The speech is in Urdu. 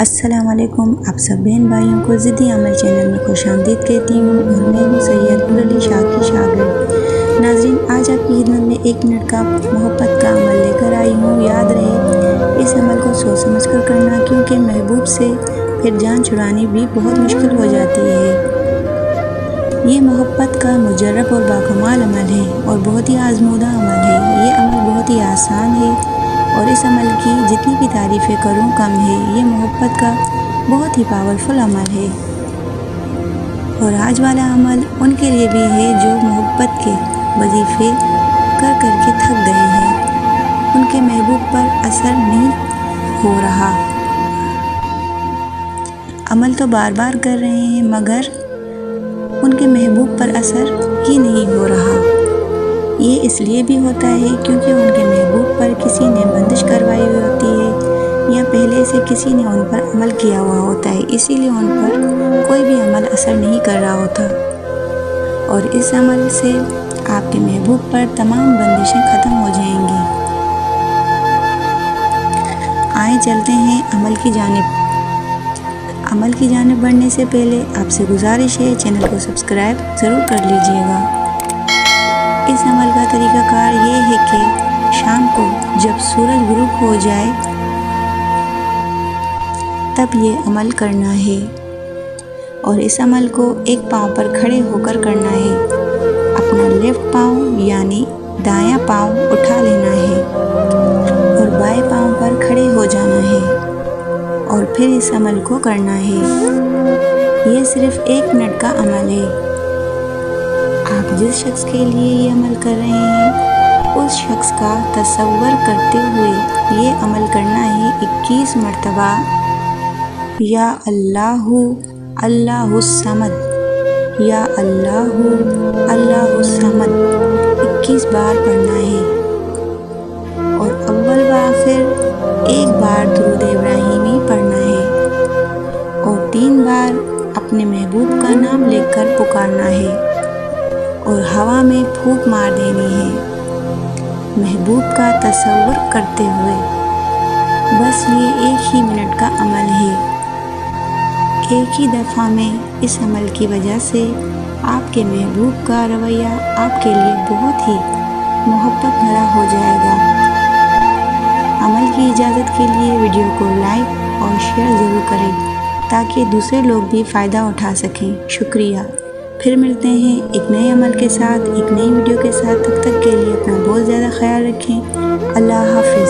السلام علیکم، آپ سب بہن بھائیوں کو ضدی عمل چینل میں خوش آمدید کہتی ہوں اور میں ہوں سید نور علی شاہ کی شاگرد۔ ناظرین، آج آپ کی خدمت میں 1 منٹ کا محبت کا عمل لے کر آئی ہوں۔ یاد رہے اس عمل کو سوچ سمجھ کر کرنا، کیونکہ محبوب سے پھر جان چھڑانی بھی بہت مشکل ہو جاتی ہے۔ یہ محبت کا مجرب اور باکمال عمل ہے اور بہت ہی آزمودہ عمل ہے۔ یہ عمل بہت ہی آسان ہے اور اس عمل کی جتنی بھی تعریفیں کروں کم ہے۔ یہ محبت کا بہت ہی پاورفل عمل ہے اور آج والا عمل ان کے لیے بھی ہے جو محبت کے وظیفے کر کر کے تھک گئے ہیں، ان کے محبوب پر اثر نہیں ہو رہا۔ عمل تو بار بار کر رہے ہیں مگر ان کے محبوب پر اثر ہی نہیں ہو رہا۔ یہ اس لیے بھی ہوتا ہے کیونکہ ان کے محبوب پر کسی نے بندش کروائی ہوئی ہوتی ہے یا پہلے سے کسی نے ان پر عمل کیا ہوا ہوتا ہے، اسی لیے ان پر کوئی بھی عمل اثر نہیں کر رہا ہوتا اور اس عمل سے آپ کے محبوب پر تمام بندشیں ختم ہو جائیں گی۔ آئیں چلتے ہیں عمل کی جانب۔ عمل کی جانب بڑھنے سے پہلے آپ سے گزارش ہے چینل کو سبسکرائب ضرور کر لیجئے گا۔ اس عمل کا طریقہ کار یہ ہے کہ شام کو جب سورج غروب ہو جائے تب یہ عمل کرنا ہے اور اس عمل کو ایک پاؤں پر کھڑے ہو کر کرنا ہے۔ اپنا لیفٹ پاؤں یعنی دایاں پاؤں اٹھا لینا ہے اور بائیں پاؤں پر کھڑے ہو جانا ہے اور پھر اس عمل کو کرنا ہے۔ یہ صرف 1 منٹ کا عمل ہے۔ آپ جس شخص کے لیے یہ عمل کر رہے ہیں اس شخص کا تصور کرتے ہوئے یہ عمل کرنا ہے 21 مرتبہ۔ یا اللہ اللہ الصمد، یا اللہ اللہ الصمد 21 بار پڑھنا ہے اور اول و آخر 1 بار درود ابراہیمی پڑھنا ہے اور 3 بار اپنے محبوب کا نام لے کر پکارنا ہے اور ہوا میں پھونک مار دینی ہے محبوب کا تصور کرتے ہوئے۔ بس یہ 1 ہی منٹ کا عمل ہے۔ ایک ہی دفعہ میں اس عمل کی وجہ سے آپ کے محبوب کا رویہ آپ کے لیے بہت ہی محبت بھرا ہو جائے گا۔ عمل کی اجازت کے لیے ویڈیو کو لائک اور شیئر ضرور کریں تاکہ دوسرے لوگ بھی فائدہ اٹھا سکیں۔ شکریہ۔ پھر ملتے ہیں ایک نئے عمل کے ساتھ، ایک نئی ویڈیو کے ساتھ۔ تب تک کے لیے اپنا بہت زیادہ خیال رکھیں۔ اللہ حافظ۔